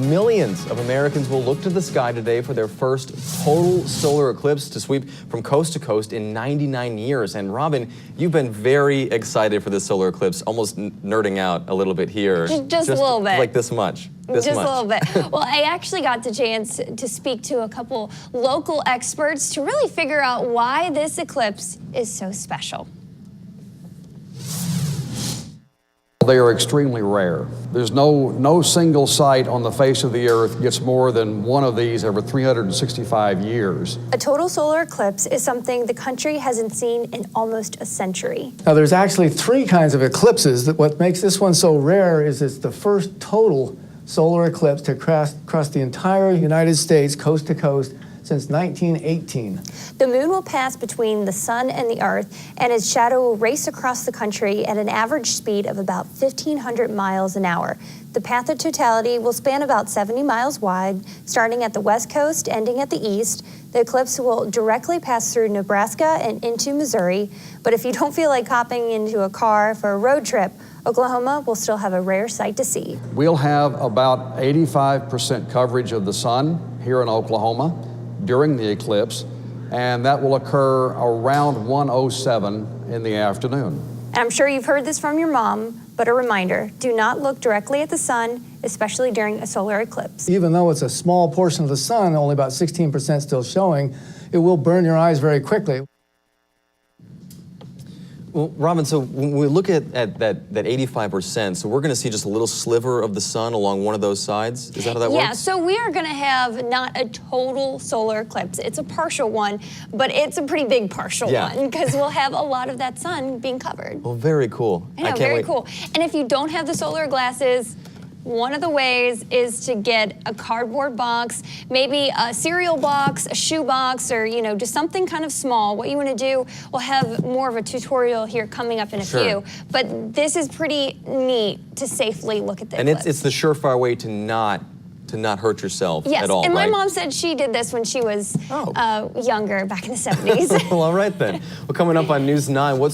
Millions of Americans will look to the sky today for their first total solar eclipse to sweep from coast to coast in 99 years. And Robin, you've been very excited for this solar eclipse, almost nerding out a little bit here. Just a little bit. Like this much. Just a little bit. Well, I actually got the chance to speak to a couple local experts to really figure out why this eclipse is so special. They are extremely rare. There's no single site on the face of the earth gets more than one of these every 365 years. A total solar eclipse is something the country hasn't seen in almost a century. Now, there's actually three kinds of eclipses. What makes this one so rare is it's the first total solar eclipse to cross the entire United States, coast to coast, since 1918. The moon will pass between the sun and the earth, and its shadow will race across the country at an average speed of about 1,500 miles an hour. The path of totality will span about 70 miles wide, starting at the west coast, ending at the east. The eclipse will directly pass through Nebraska and into Missouri, but if you don't feel like hopping into a car for a road trip, Oklahoma will still have a rare sight to see. We'll have about 85% coverage of the sun here in Oklahoma during the eclipse, and that will occur around 1:07 in the afternoon. And I'm sure you've heard this from your mom, but a reminder, do not look directly at the sun, especially during a solar eclipse. Even though it's a small portion of the sun, only about 16% still showing, it will burn your eyes very quickly. Well, Robin, so when we look at that 85%, so we're going to see just a little sliver of the sun along one of those sides? Is that how that works? Yeah, so we are going to have not a total solar eclipse. It's a partial one, but it's a pretty big partial one because we'll have a lot of that sun being covered. Well, very cool. I know, very cool. And if you don't have the solar glasses, one of the ways is to get a cardboard box, maybe a cereal box, a shoe box, or just something kind of small. What you want to do, we'll have more of a tutorial here coming up in a few, but this is pretty neat to safely look at the eclipse. And it's the surefire way to not hurt yourself at all, and right? my mom said she did this when she was younger, back in the 70s. Well, all right then. Well, coming up on News 9, what's